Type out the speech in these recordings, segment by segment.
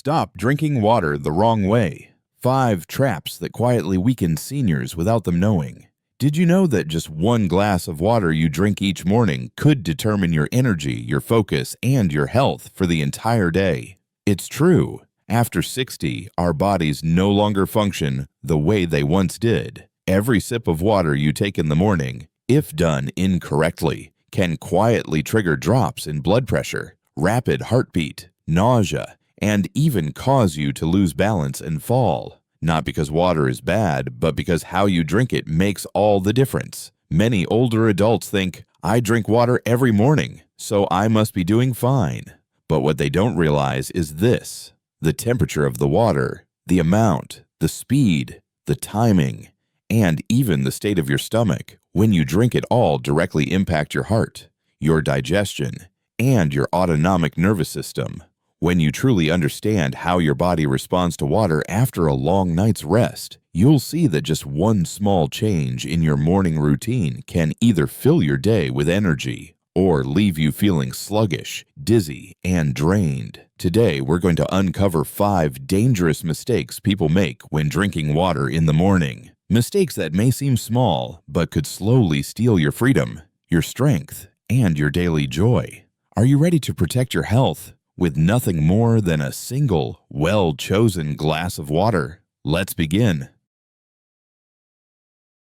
Stop drinking water the wrong way. 5 traps that quietly weaken seniors without them knowing. Did you know that just one glass of water you drink each morning could determine your energy, your focus, and your health for the entire day? It's true. After 60, our bodies no longer function the way they once did. Every sip of water you take in the morning, if done incorrectly, can quietly trigger drops in blood pressure, rapid heartbeat, nausea, and even cause you to lose balance and fall. Not because water is bad, but because how you drink it makes all the difference. Many older adults think, I drink water every morning, so I must be doing fine. But what they don't realize is this: the temperature of the water, the amount, the speed, the timing, and even the state of your stomach when you drink it all directly impact your heart, your digestion, and your autonomic nervous system. When you truly understand how your body responds to water after a long night's rest, you'll see that just one small change in your morning routine can either fill your day with energy or leave you feeling sluggish, dizzy, and drained. Today, we're going to uncover 5 dangerous mistakes people make when drinking water in the morning. Mistakes that may seem small, but could slowly steal your freedom, your strength, and your daily joy. Are you ready to protect your health with nothing more than a single, well-chosen glass of water? Let's begin.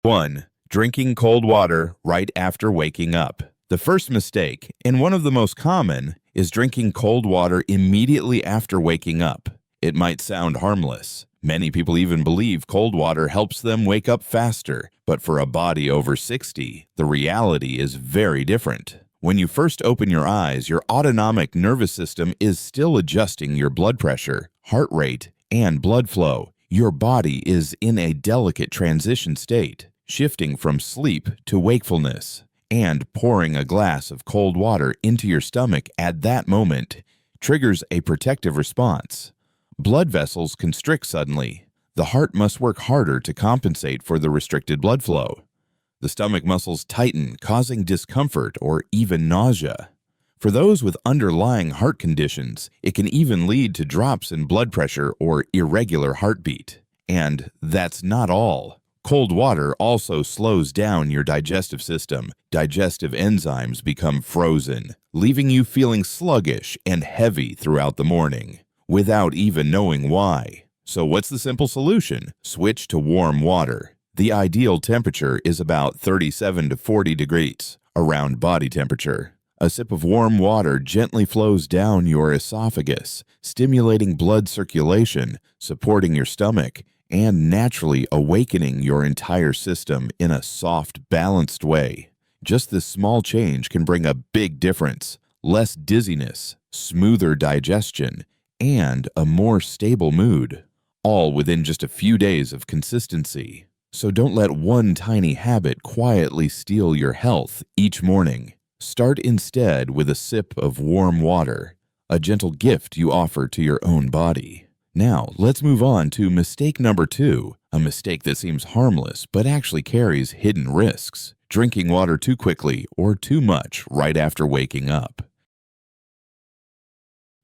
1. Drinking cold water right after waking up. The first mistake, and one of the most common, is drinking cold water immediately after waking up. It might sound harmless. Many people even believe cold water helps them wake up faster, but for a body over 60, the reality is very different. When you first open your eyes, your autonomic nervous system is still adjusting your blood pressure, heart rate, and blood flow. Your body is in a delicate transition state, shifting from sleep to wakefulness. And pouring a glass of cold water into your stomach at that moment triggers a protective response. Blood vessels constrict suddenly. The heart must work harder to compensate for the restricted blood flow. The stomach muscles tighten, causing discomfort or even nausea. For those with underlying heart conditions, it can even lead to drops in blood pressure or irregular heartbeat. And that's not all. Cold water also slows down your digestive system. Digestive enzymes become frozen, leaving you feeling sluggish and heavy throughout the morning, without even knowing why. So what's the simple solution? Switch to warm water. The ideal temperature is about 37 to 40 degrees, around body temperature. A sip of warm water gently flows down your esophagus, stimulating blood circulation, supporting your stomach, and naturally awakening your entire system in a soft, balanced way. Just this small change can bring a big difference: less dizziness, smoother digestion, and a more stable mood, all within just a few days of consistency. So don't let one tiny habit quietly steal your health each morning. Start instead with a sip of warm water, a gentle gift you offer to your own body. Now, let's move on to mistake number 2, a mistake that seems harmless but actually carries hidden risks: drinking water too quickly or too much right after waking up.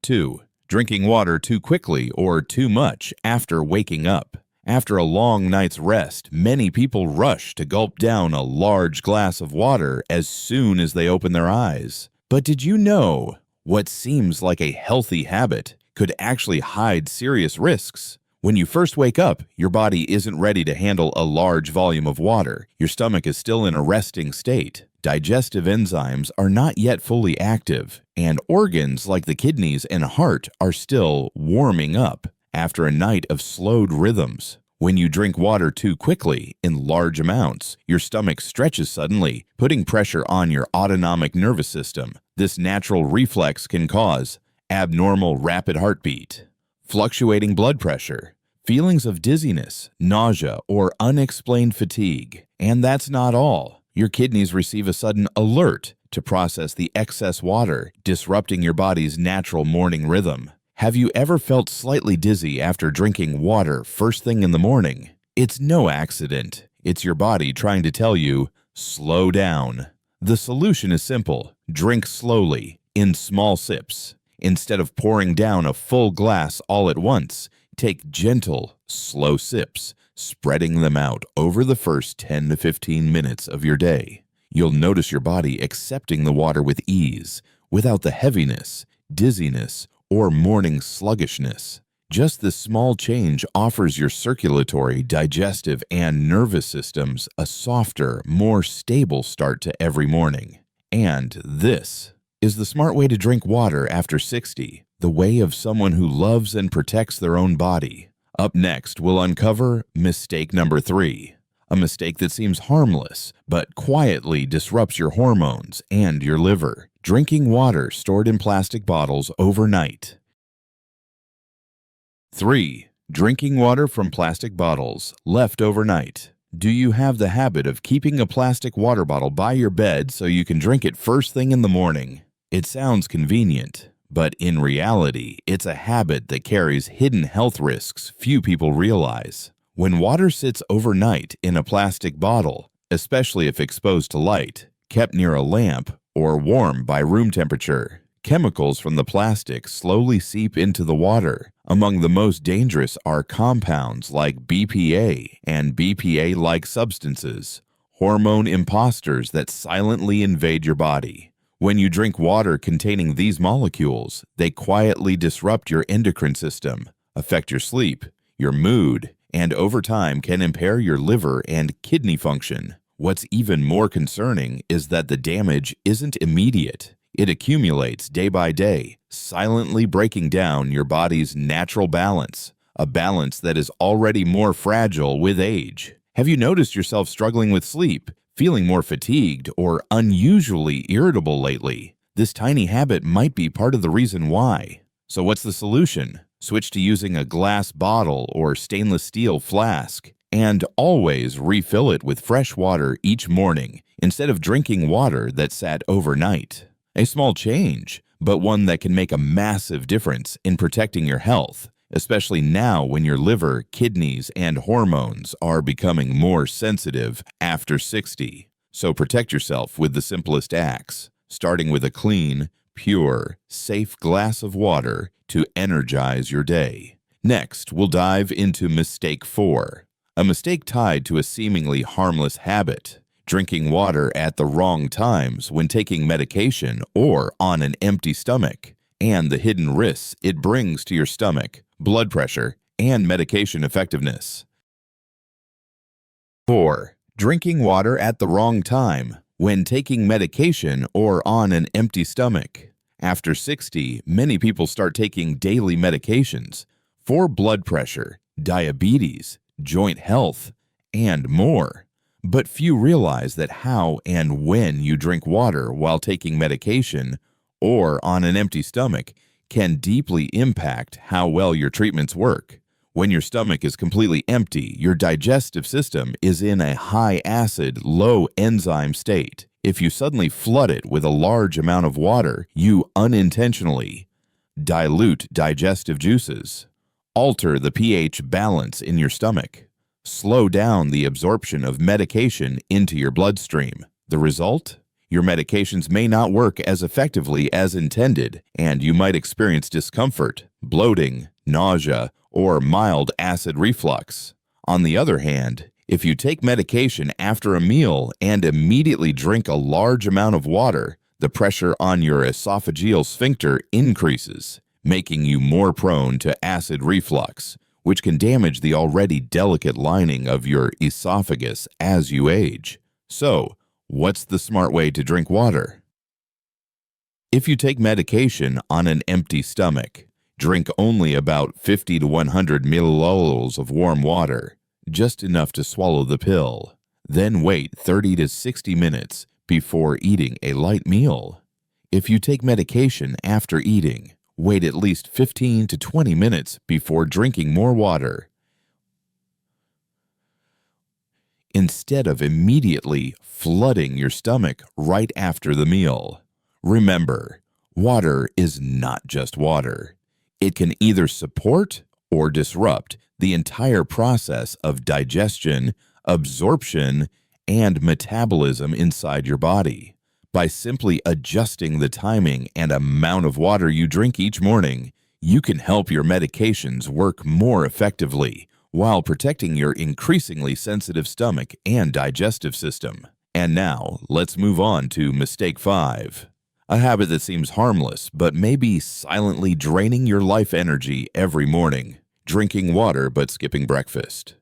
2. Drinking water too quickly or too much after waking up. After a long night's rest, many people rush to gulp down a large glass of water as soon as they open their eyes. But did you know what seems like a healthy habit could actually hide serious risks? When you first wake up, your body isn't ready to handle a large volume of water. Your stomach is still in a resting state. Digestive enzymes are not yet fully active, and organs like the kidneys and heart are still warming up after a night of slowed rhythms. When you drink water too quickly in large amounts, your stomach stretches suddenly, putting pressure on your autonomic nervous system. This natural reflex can cause abnormal rapid heartbeat, fluctuating blood pressure, feelings of dizziness, nausea, or unexplained fatigue. And that's not all. Your kidneys receive a sudden alert to process the excess water, disrupting your body's natural morning rhythm. Have you ever felt slightly dizzy after drinking water first thing in the morning? It's no accident. It's your body trying to tell you, slow down. The solution is simple: drink slowly, in small sips. Instead of pouring down a full glass all at once, take gentle, slow sips, spreading them out over the first 10 to 15 minutes of your day. You'll notice your body accepting the water with ease, without the heaviness, dizziness, or morning sluggishness. Just this small change offers your circulatory, digestive, and nervous systems a softer, more stable start to every morning. And this is the smart way to drink water after 60, the way of someone who loves and protects their own body. Up next, we'll uncover mistake number 3, a mistake that seems harmless, but quietly disrupts your hormones and your liver: drinking water stored in plastic bottles overnight. 3. Drinking water from plastic bottles left overnight. Do you have the habit of keeping a plastic water bottle by your bed so you can drink it first thing in the morning? It sounds convenient, but in reality, it's a habit that carries hidden health risks few people realize. When water sits overnight in a plastic bottle, especially if exposed to light, kept near a lamp, or warm by room temperature, chemicals from the plastic slowly seep into the water. Among the most dangerous are compounds like BPA and BPA-like substances, hormone imposters that silently invade your body. When you drink water containing these molecules, they quietly disrupt your endocrine system, affect your sleep, your mood, and over time can impair your liver and kidney function. What's even more concerning is that the damage isn't immediate. It accumulates day by day, silently breaking down your body's natural balance, a balance that is already more fragile with age. Have you noticed yourself struggling with sleep, feeling more fatigued, or unusually irritable lately? This tiny habit might be part of the reason why. So what's the solution? Switch to using a glass bottle or stainless steel flask, and always refill it with fresh water each morning instead of drinking water that sat overnight. A small change, but one that can make a massive difference in protecting your health, especially now when your liver, kidneys, and hormones are becoming more sensitive after 60. So protect yourself with the simplest acts, starting with a clean, pure, safe glass of water to energize your day. Next, we'll dive into mistake 4, a mistake tied to a seemingly harmless habit: drinking water at the wrong times when taking medication or on an empty stomach, and the hidden risks it brings to your stomach, blood pressure, and medication effectiveness. 4. Drinking water at the wrong time when taking medication or on an empty stomach. After 60, many people start taking daily medications for blood pressure, diabetes, joint health, and more. But few realize that how and when you drink water while taking medication or on an empty stomach can deeply impact how well your treatments work. When your stomach is completely empty, your digestive system is in a high-acid, low-enzyme state. If you suddenly flood it with a large amount of water, you unintentionally dilute digestive juices, alter the pH balance in your stomach, slow down the absorption of medication into your bloodstream. The result? Your medications may not work as effectively as intended, and you might experience discomfort, bloating, nausea, or mild acid reflux. On the other hand, if you take medication after a meal and immediately drink a large amount of water, the pressure on your esophageal sphincter increases, making you more prone to acid reflux, which can damage the already delicate lining of your esophagus as you age. So, what's the smart way to drink water? If you take medication on an empty stomach, drink only about 50 to 100 milliliters of warm water, just enough to swallow the pill. Then wait 30 to 60 minutes before eating a light meal. If you take medication after eating, wait at least 15 to 20 minutes before drinking more water, instead of immediately flooding your stomach right after the meal. Remember, water is not just water. It can either support or disrupt the entire process of digestion, absorption, and metabolism inside your body. By simply adjusting the timing and amount of water you drink each morning, you can help your medications work more effectively while protecting your increasingly sensitive stomach and digestive system. And now, let's move on to mistake 5. A habit that seems harmless but may be silently draining your life energy every morning. Drinking water but skipping breakfast.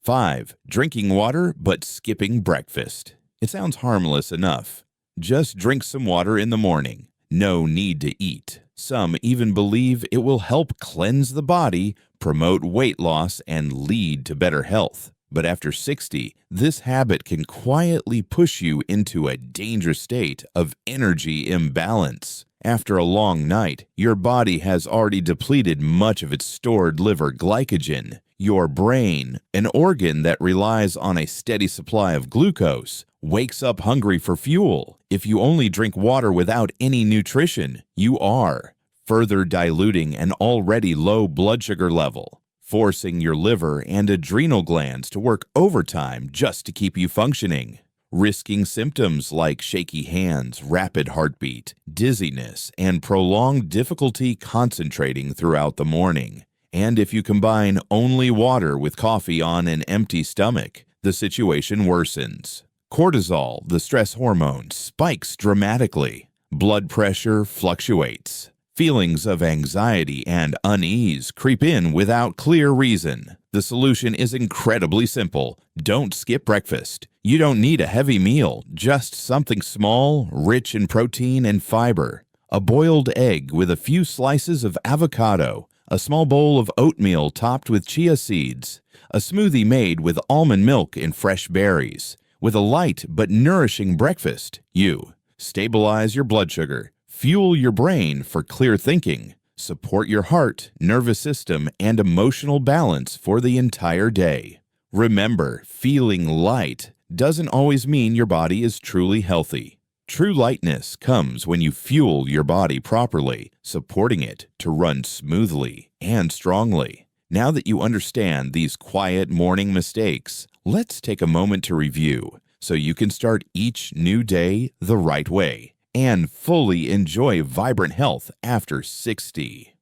5. Drinking water but skipping breakfast. It sounds harmless enough. Just drink some water in the morning. No need to eat. Some even believe it will help cleanse the body, promote weight loss, and lead to better health. But after 60, this habit can quietly push you into a dangerous state of energy imbalance. After a long night, your body has already depleted much of its stored liver glycogen. Your brain, an organ that relies on a steady supply of glucose, wakes up hungry for fuel. If you only drink water without any nutrition, you are further diluting an already low blood sugar level, forcing your liver and adrenal glands to work overtime just to keep you functioning, risking symptoms like shaky hands, rapid heartbeat, dizziness, and prolonged difficulty concentrating throughout the morning. And if you combine only water with coffee on an empty stomach, the situation worsens. Cortisol, the stress hormone, spikes dramatically. Blood pressure fluctuates. Feelings of anxiety and unease creep in without clear reason. The solution is incredibly simple. Don't skip breakfast. You don't need a heavy meal, just something small, rich in protein and fiber. A boiled egg with a few slices of avocado, a small bowl of oatmeal topped with chia seeds, a smoothie made with almond milk and fresh berries. With a light but nourishing breakfast, you stabilize your blood sugar, fuel your brain for clear thinking, support your heart, nervous system, and emotional balance for the entire day. Remember, feeling light doesn't always mean your body is truly healthy. True lightness comes when you fuel your body properly, supporting it to run smoothly and strongly. Now that you understand these quiet morning mistakes, let's take a moment to review so you can start each new day the right way and fully enjoy vibrant health after 60.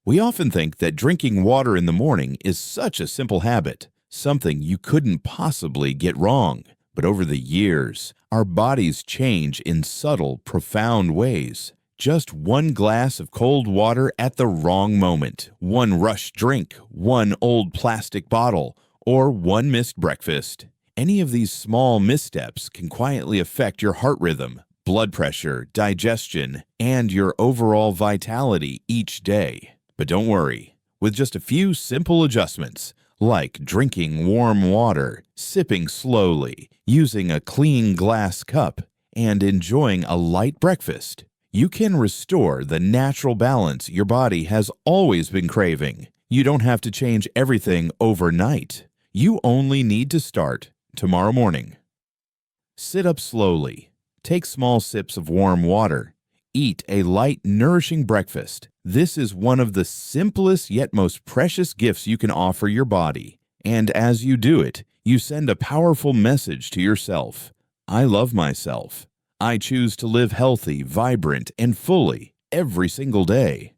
We often think that drinking water in the morning is such a simple habit, something you couldn't possibly get wrong. But over the years, our bodies change in subtle, profound ways. Just one glass of cold water at the wrong moment, one rushed drink, one old plastic bottle, or one missed breakfast. Any of these small missteps can quietly affect your heart rhythm, blood pressure, digestion, and your overall vitality each day. But don't worry, with just a few simple adjustments, like drinking warm water, sipping slowly, using a clean glass cup, and enjoying a light breakfast, you can restore the natural balance your body has always been craving. You don't have to change everything overnight. You only need to start tomorrow morning. Sit up slowly. Take small sips of warm water. Eat a light, nourishing breakfast. This is one of the simplest yet most precious gifts you can offer your body. And as you do it, you send a powerful message to yourself. I love myself. I choose to live healthy, vibrant, and fully every single day.